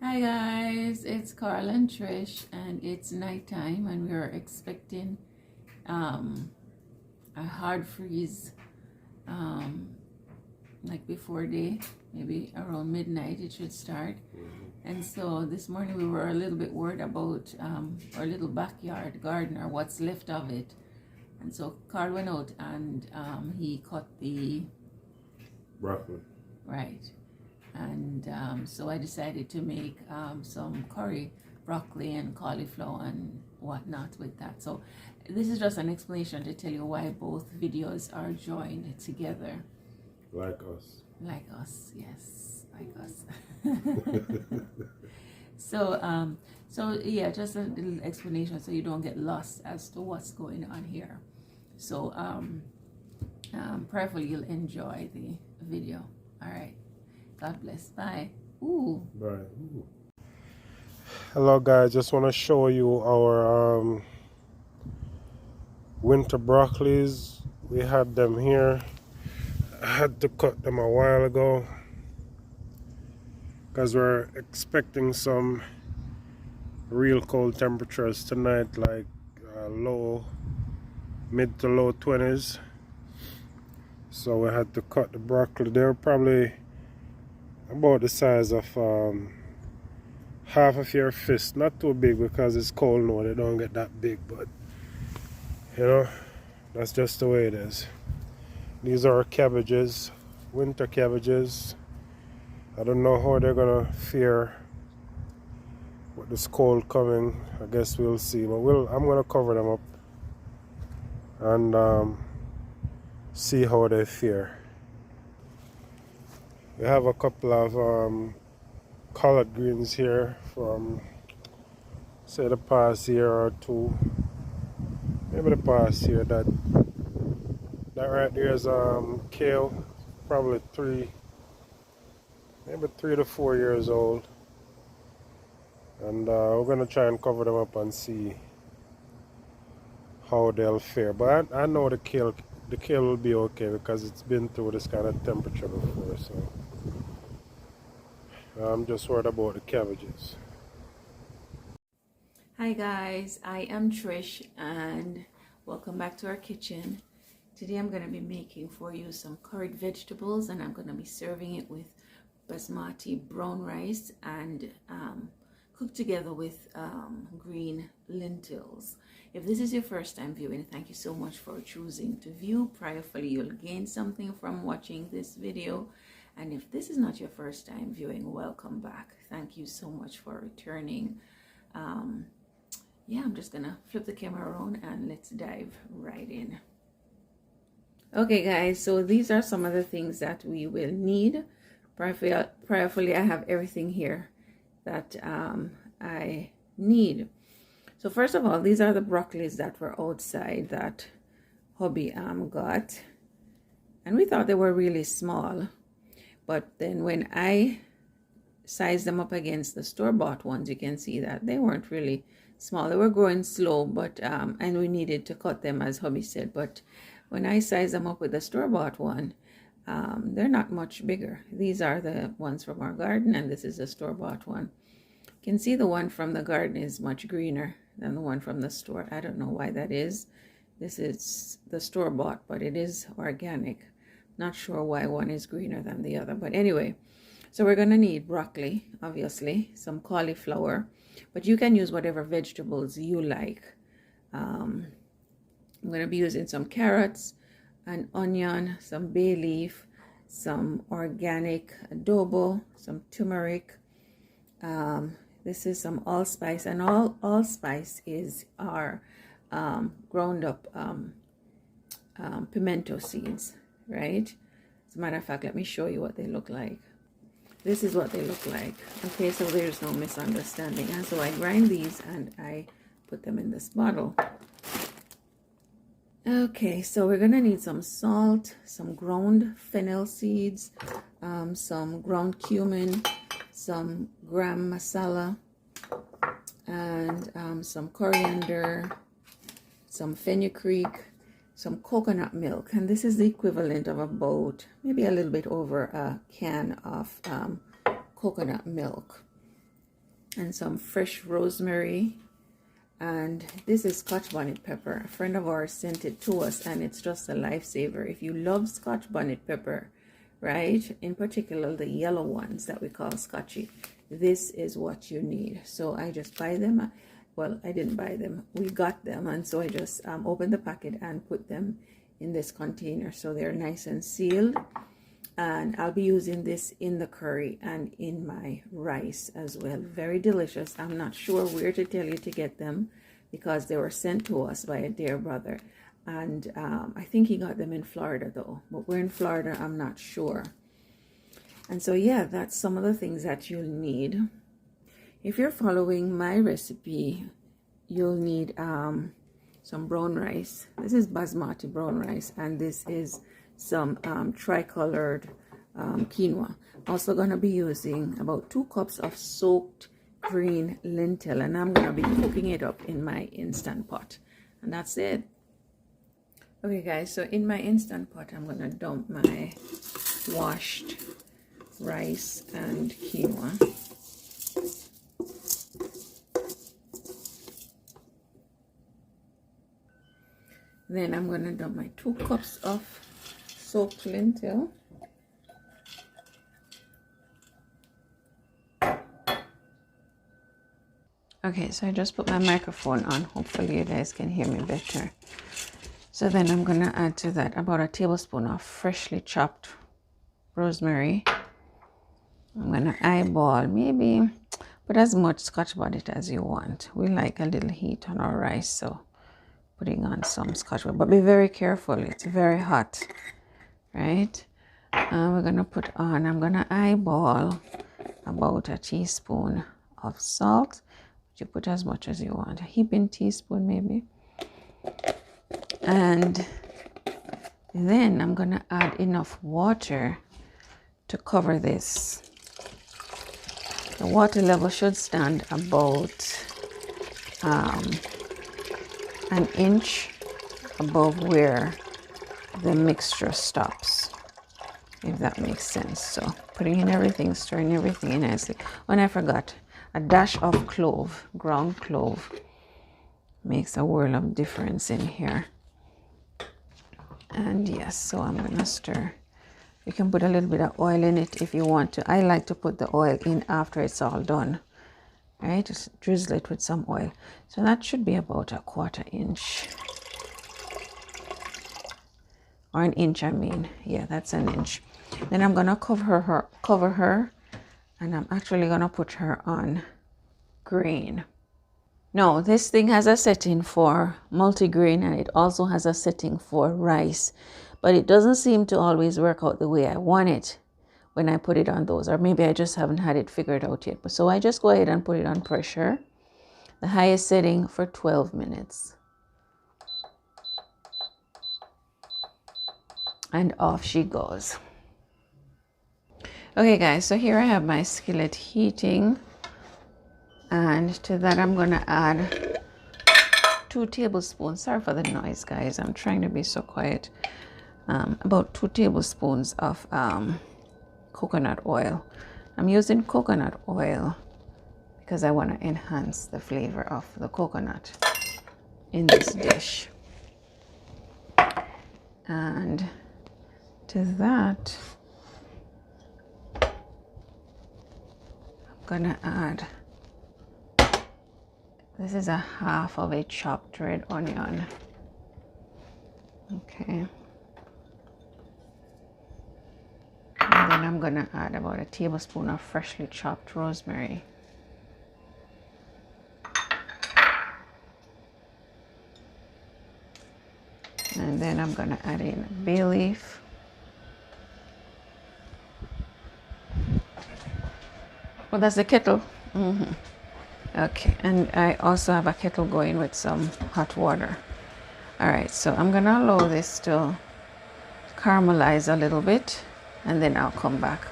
Hi guys, it's Carl and Trish, and it's nighttime, and we're expecting a hard freeze like before day, maybe around midnight it should start. And so this morning we were a little bit worried about our little backyard garden, or what's left of it. And so Carl went out and he cut the broccoli. right. And so I decided to make some curry, broccoli and cauliflower and whatnot with that. So this is just an explanation to tell you why both videos are joined together. Like us. Like us, yes, like us. So yeah, just a little explanation so you don't get lost as to what's going on here. So prayerfully you'll enjoy the video. All right. God bless. Bye. Ooh. Bye. Ooh. Hello guys, just want to show you our winter broccolis. We had them here. I had to cut them a while ago because we're expecting some real cold temperatures tonight, like mid to low 20s. So we had to cut the broccoli. They're probably about the size of half of your fist. Not too big because it's cold now, they don't get that big, but you know, that's just the way it is. These are cabbages, winter cabbages. I don't know how they're gonna fare with this cold coming. I guess we'll see, but I'm gonna cover them up and see how they fare. We have a couple of collard greens here from, say, the past year or two. Maybe the past year. That right there is kale, probably maybe 3 to 4 years old. And we're gonna try and cover them up and see how they'll fare. But I know the kale will be okay because it's been through this kind of temperature before, so I'm just worried about the cabbages. Hi guys, I am Trish and welcome back to our kitchen. Today I'm going to be making for you some curried vegetables, and I'm going to be serving it with basmati brown rice and cooked together with green lentils. If this is your first time viewing, thank you so much for choosing to view. Prayerfully you'll gain something from watching this video. And if this is not your first time viewing, welcome back. Thank you so much for returning. Yeah, I'm just gonna flip the camera around and let's dive right in. Okay guys, so these are some of the things that we will need. Prayerfully I have everything here that I need. So first of all, these are the broccolis that were outside that hubby got, and we thought they were really small. But then when I sized them up against the store-bought ones, you can see that they weren't really small. They were growing slow, but and we needed to cut them, as hubby said. But when I sized them up with the store-bought one, they're not much bigger. These are the ones from our garden, and this is the store-bought one. You can see the one from the garden is much greener than the one from the store. I don't know why that is. This is the store-bought, but it is organic. Not sure why one is greener than the other, but anyway, so we're gonna need broccoli, obviously, some cauliflower, but you can use whatever vegetables you like. I'm gonna be using some carrots, an onion, some bay leaf, some organic adobo, some turmeric. This is some allspice, and allspice is our ground up pimento seeds. Right? As a matter of fact, let me show you what they look like. This is what they look like. Okay, so there's no misunderstanding. And so I grind these and I put them in this bottle. Okay, so we're gonna need some salt, some ground fennel seeds, some ground cumin, some gram masala, and some coriander, some fenugreek, some coconut milk, and this is the equivalent of about maybe a little bit over a can of coconut milk. and some fresh rosemary. And this is scotchbonnet pepper. A friend of ours sent it to us, and it's just a lifesaver. If you love scotchbonnet pepper, right, in particular the yellow ones that we call scotchy, this is what you need. So I just buy them. Well, I didn't buy them, we got them, and so I just opened the packet and put them in this container so they're nice and sealed. And I'll be using this in the curry and in my rice as well. Very delicious. I'm not sure where to tell you to get them because they were sent to us by a dear brother, and I think he got them in Florida though, but we're in Florida, I'm not sure. And so yeah, that's some of the things that you'll need. If you're following my recipe, you'll need some brown rice. This is basmati brown rice, and this is some tricolored quinoa. Also going to be using about 2 cups of soaked green lintel, and I'm going to be cooking it up in my Instant Pot. And that's it. Okay guys, so in my Instant Pot, I'm going to dump my washed rice and quinoa. Then I'm going to dump my 2 cups of soaked lintel. Okay, so I just put my microphone on. Hopefully you guys can hear me better. So then I'm going to add to that about a tablespoon of freshly chopped rosemary. I'm going to eyeball, maybe put as much scotchbonnet as you want. We like a little heat on our rice, so putting on some scotchbonnet, but be very careful, it's very hot, right? We're going to put on, I'm going to eyeball about a teaspoon of salt. You put as much as you want, a heaping teaspoon maybe. And then I'm going to add enough water to cover this. The water level should stand about an inch above where the mixture stops, if that makes sense. So putting in everything, stirring everything in nicely. And I forgot, a dash of clove, ground clove, makes a world of difference in here. And yes, so I'm gonna stir. You can put a little bit of oil in it if you want to. I like to put the oil in after it's all done. Right, just drizzle it with some oil. So that should be about a 1/4 inch. Or an inch, I mean. Yeah, that's an inch. Then I'm gonna cover her, and I'm actually gonna put her on green. No, this thing has a setting for multigrain, and it also has a setting for rice, but it doesn't seem to always work out the way I want it when I put it on those, or maybe I just haven't had it figured out yet. But so I just go ahead and put it on pressure, the highest setting, for 12 minutes. And off she goes. Okay guys, so here I have my skillet heating, and to that I'm gonna add 2 tablespoons. Sorry for the noise guys, I'm trying to be so quiet. About 2 tablespoons of coconut oil. I'm using coconut oil because I want to enhance the flavor of the coconut in this dish. And to that, I'm gonna add, this is a half of a chopped red onion. Okay. And then I'm gonna add about a tablespoon of freshly chopped rosemary. And then I'm gonna add in a bay leaf. Well, that's the kettle. Okay, and I also have a kettle going with some hot water. All right, so I'm gonna allow this to caramelize a little bit, and then I'll come back.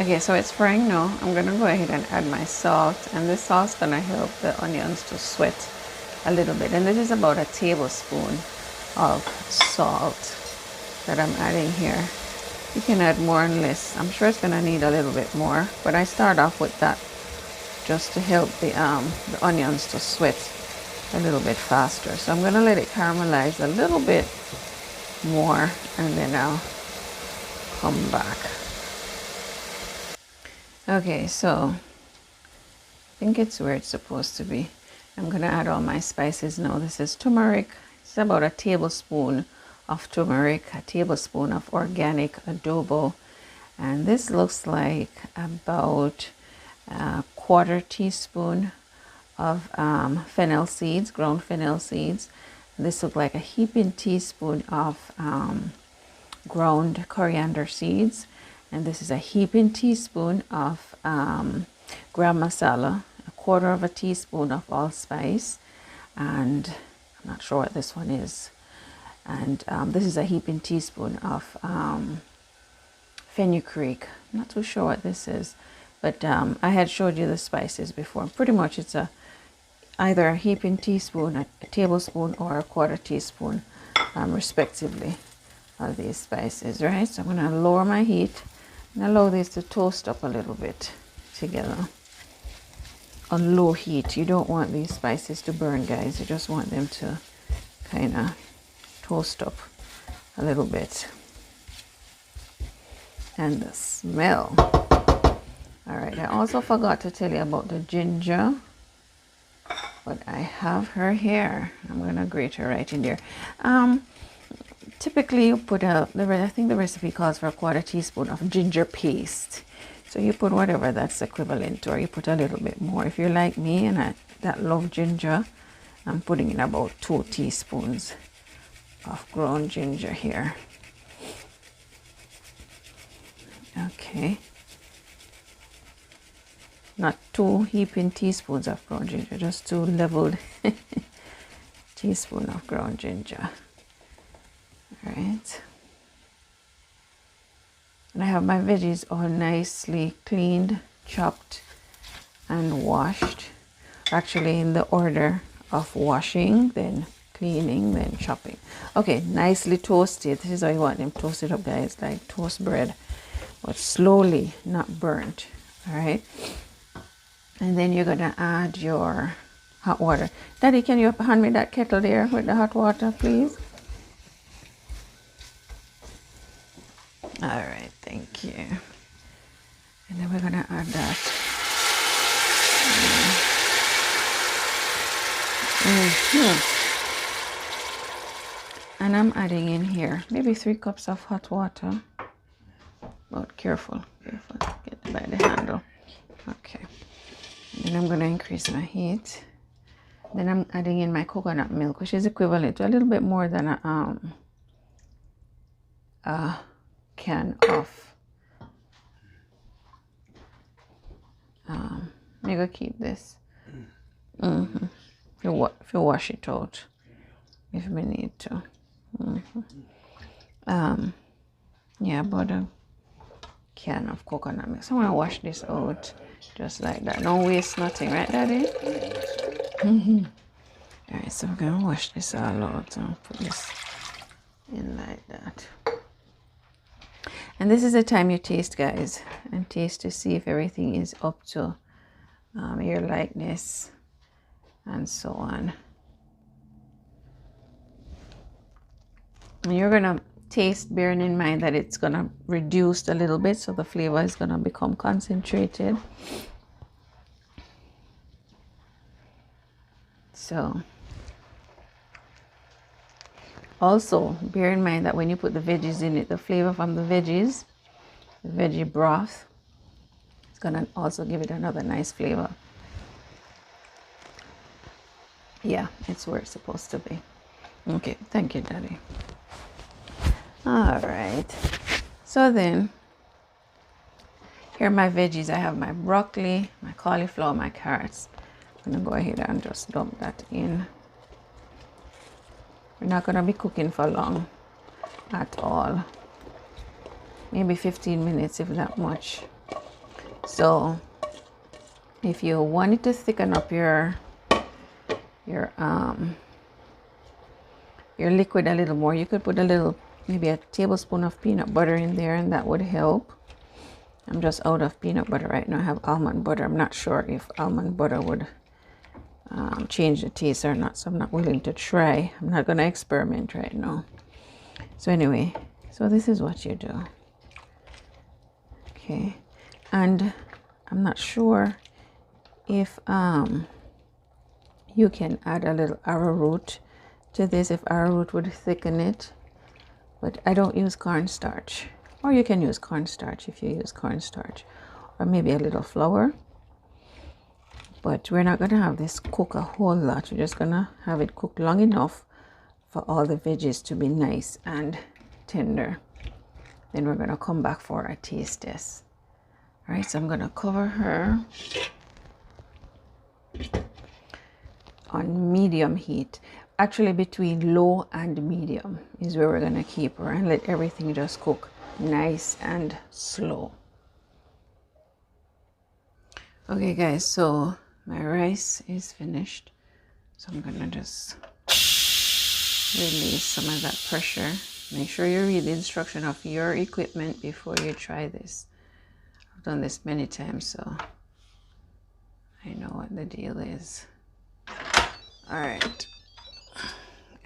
Okay, so it's frying now. I'm gonna go ahead and add my salt, and this salt's gonna help the onions to sweat a little bit. And this is about a tablespoon of salt that I'm adding here. You can add more and less. I'm sure it's gonna need a little bit more, but I start off with that just to help the onions to sweat a little bit faster. So I'm going to let it caramelize a little bit more, and then I'll come back. Okay, so I think it's where it's supposed to be. I'm going to add all my spices now. This is turmeric. It's about a tablespoon of turmeric, a tablespoon of organic adobo, and this looks like about a quarter teaspoon of fennel seeds, ground fennel seeds. This looks like a heaping teaspoon of ground coriander seeds, and this is a heaping teaspoon of gram masala, a quarter of a teaspoon of allspice, and I'm not sure what this one is, and this is a heaping teaspoon of fenugreek. I'm not too sure what this is, but I had showed you the spices before. Pretty much it's either a heaping teaspoon, a tablespoon, or a quarter teaspoon, respectively, of these spices, right? So I'm going to lower my heat and allow these to toast up a little bit together on low heat. You don't want these spices to burn, guys. You just want them to kind of toast up a little bit. And the smell. All right, I also forgot to tell you about the ginger, but I have her here. I'm going to grate her right in there. Typically you put I think the recipe calls for a quarter teaspoon of ginger paste. So you put whatever that's equivalent to, or you put a little bit more. If you're like me and that love ginger, I'm putting in about 2 teaspoons of ground ginger here. Okay. Not 2 heaping teaspoons of ground ginger, just 2 leveled teaspoon of ground ginger. All right. And I have my veggies all nicely cleaned, chopped, and washed. Actually, in the order of washing, then cleaning, then chopping. Okay, nicely toasted. This is how you want them toasted up, guys, like toast bread, but slowly, not burnt. All right. And then you're gonna add your hot water. Daddy, can you hand me that kettle there with the hot water, please? All right, thank you. And then we're gonna add that. And I'm adding in here maybe 3 cups of hot water. But careful, get by the handle. Okay. And then I'm gonna increase my heat. Then I'm adding in my coconut milk, which is equivalent to a little bit more than a can of. I'm gonna keep this. If you wash it out, if we need to. Yeah, about a can of coconut milk. So I'm gonna wash this out just like that. Don't waste nothing, right, Daddy? All right, so we're gonna wash this all out and put this in like that. And this is the time you taste, guys, and taste to see if everything is up to your likeness and so on. And you're gonna taste, bearing in mind that it's gonna reduce a little bit, so the flavor is gonna become concentrated. So also bear in mind that when you put the veggies in it, the flavor from the veggies, the veggie broth, it's gonna also give it another nice flavor. Yeah, it's where it's supposed to be. Okay, thank you, Daddy. All right, so then here are my veggies. I have my broccoli, my cauliflower, my carrots. I'm gonna go ahead and just dump that in. We're not gonna be cooking for long at all. Maybe 15 minutes, if that much. So if you wanted to thicken up your liquid a little more, you could put a little, maybe a tablespoon of peanut butter in there, and that would help. I'm just out of peanut butter right now. I have almond butter. I'm not sure if almond butter would change the taste or not, so I'm not willing to try. I'm not going to experiment right now. So anyway, so this is what you do. Okay, and I'm not sure if you can add a little arrowroot to this, if arrowroot would thicken it, but I don't use cornstarch. Or you can use cornstarch if you use cornstarch, or maybe a little flour. But we're not going to have this cook a whole lot. We're just going to have it cooked long enough for all the veggies to be nice and tender. Then we're going to come back for a taste test. All right, so I'm going to cover her on medium heat. Actually, between low and medium is where we're going to keep her, and let everything just cook nice and slow. Okay guys, so my rice is finished, so I'm gonna just release some of that pressure. Make sure you read the instruction of your equipment before you try this. I've done this many times, so I know what the deal is. All right,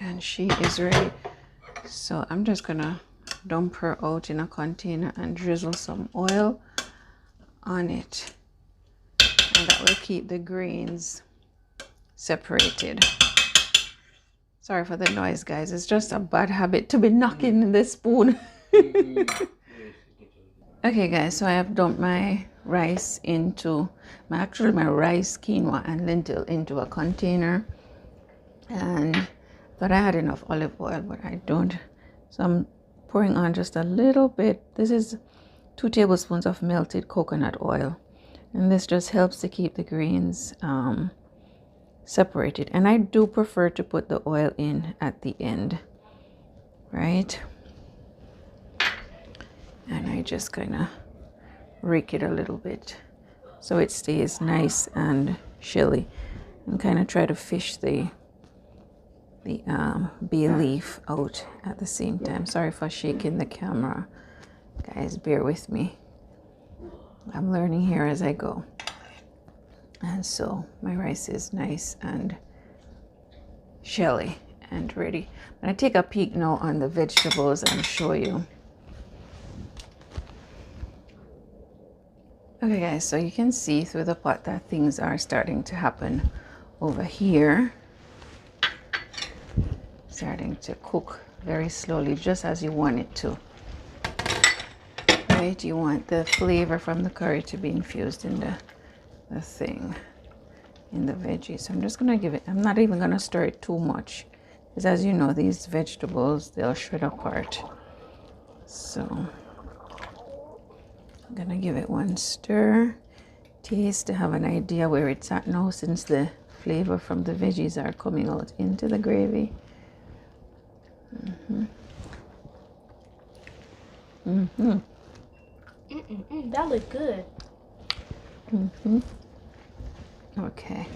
and she is ready, so I'm just gonna dump her out in a container and drizzle some oil on it, and that will keep the grains separated. Sorry for the noise, guys. It's just a bad habit to be knocking the spoon. Okay guys, so I have dumped my rice into my rice, quinoa and lentil into a container, and thought I had enough olive oil, but I don't, so I'm pouring on just a little bit. This is 2 tablespoons of melted coconut oil, and this just helps to keep the grains separated. And I do prefer to put the oil in at the end, right? And I just kind of rake it a little bit so it stays nice and shelly, and kind of try to fish the bay leaf out at the same time. Sorry for shaking the camera, guys, bear with me. I'm learning here as I go. And so my rice is nice and shelly and ready. I'm gonna take a peek now on the vegetables and show you. Okay guys, so you can see through the pot that things are starting to happen over here. Starting to cook very slowly, just as you want it to. Right? You want the flavor from the curry to be infused in the thing, in the veggies. So I'm just gonna give it, I'm not even gonna stir it too much, because as you know, these vegetables, they'll shred apart. So I'm gonna give it one stir, taste to have an idea where it's at now, since the flavor from the veggies are coming out into the gravy. That looked good. Okay.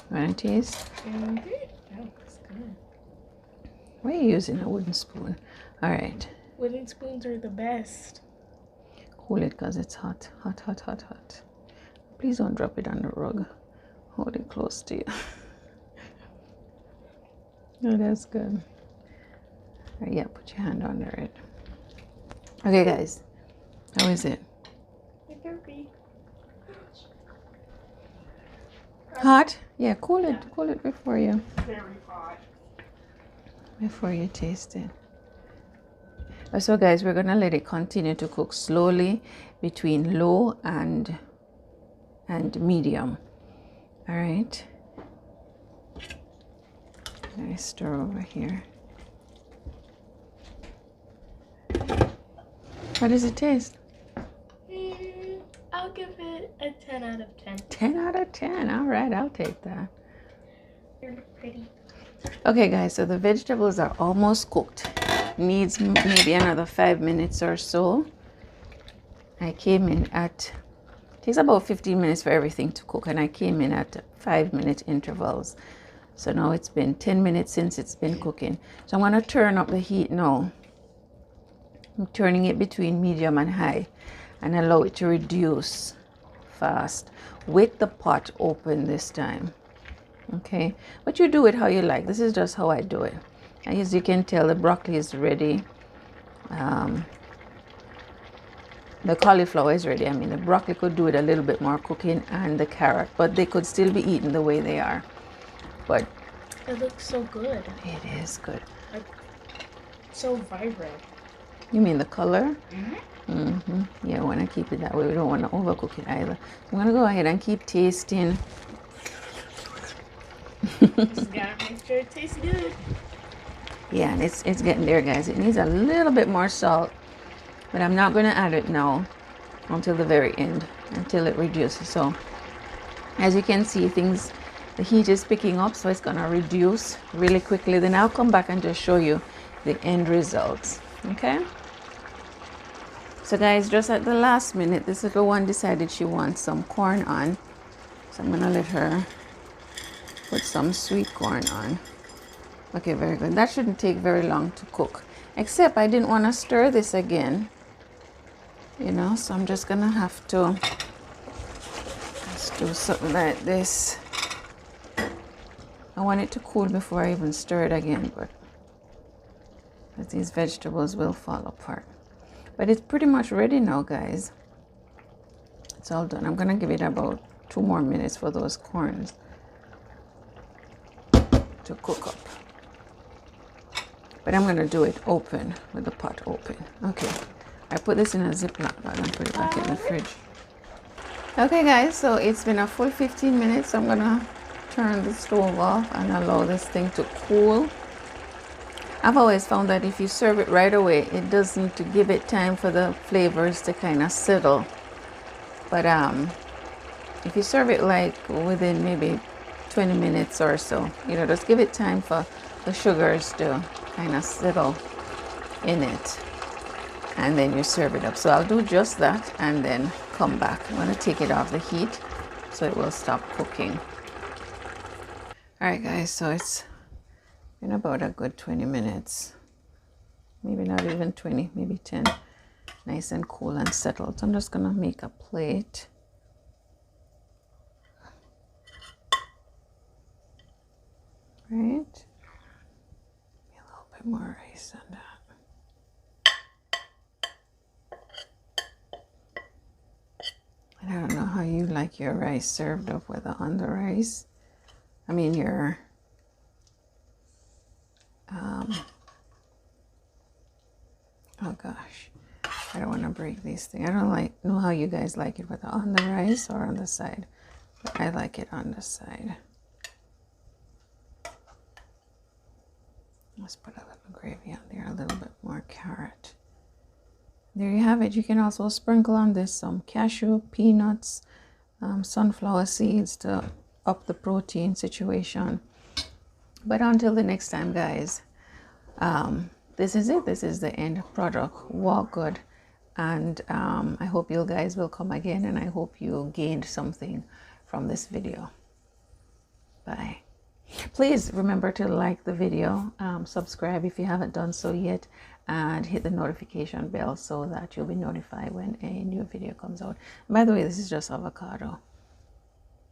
Want to taste? That looks good. Why are you using a wooden spoon? All right. Wooden spoons are the best. Hold it because it's hot. Hot, hot, hot, hot. Please don't drop it on the rug. Hold it close to you. Oh, that's good. All right, yeah, put your hand under it. Okay, guys. How is it? Hot? Yeah, cool it. Cool it before you. Very hot. Before you taste it. So guys, we're gonna let it continue to cook slowly between low and medium. All right. Let me stir over here. How does it taste? I'll give it a 10 out of 10. 10 out of 10. All right, I'll take that. You're pretty. Okay, guys, so the vegetables are almost cooked. Needs maybe another 5 minutes or so. I came in at, takes about 15 minutes for everything to cook, and I came in at 5-minute intervals. So now it's been 10 minutes since it's been cooking. So I'm going to turn up the heat now I'm turning it between medium and high and allow it to reduce fast with the pot open this time. Okay, but you do it how you like. This is just how I do it. And as you can tell, the broccoli is ready. The cauliflower is ready. I mean, the broccoli could do it a little bit more cooking, and the carrot, but they could still be eaten the way they are. But It looks so good. it is good. Like, so vibrant. You mean the color? Yeah, we want to keep it that way. We don't want to overcook it either. I'm going to go ahead and keep tasting. Just gotta make sure it tastes good. Yeah, and it's getting there, guys. It needs a little bit more salt, but I'm not going to add it now until the very end, until it reduces. So as you can see, the heat is picking up, so it's going to reduce really quickly. Then I'll come back and just show you the end results. Okay, so guys, just at the last minute, this little one decided she wants some corn on, so I'm going to let her put some sweet corn on. Okay, very good. That shouldn't take very long to cook, except I didn't want to stir this again, you know, so I'm just gonna have to just do something like this. I want it to cool before I even stir it again, but these vegetables will fall apart. But it's pretty much ready now, guys. It's all done. I'm gonna give it about 2 more minutes for those corns to cook up. But I'm going to do it open, with the pot open. Okay, I put this in a Ziploc bag and put it back in the fridge. Okay guys, so it's been a full 15 minutes. So I'm going to turn the stove off and allow this thing to cool. I've always found that if you serve it right away, it doesn't give it time for the flavors to kind of settle. But if you serve it like within maybe 20 minutes or so, you know, just give it time for the sugars to kind of settle in it, and then you serve it up. So I'll do just that and then come back. I'm going to take it off the heat so it will stop cooking. All right guys, so it's been about a good 20 minutes, maybe not even 20, maybe 10. Nice and cool and settled. So I'm just going to make a plate. Right, a little bit more rice on that. And I don't know how you like your rice served up, whether on the rice, I mean your oh gosh, I don't want to break these things. I don't know how you guys like it, whether on the rice or on the side, but I like it on the side. Let's put a little gravy on there, a little bit more carrot. There you have it. You can also sprinkle on this some cashew, peanuts, sunflower seeds to up the protein situation. But until the next time, guys, this is it. This is the end product. Walk good. And I hope you guys will come again, and I hope you gained something from this video. Bye. Please remember to like the video, subscribe if you haven't done so yet, and hit the notification bell so that you'll be notified when a new video comes out. By the way, this is just avocado.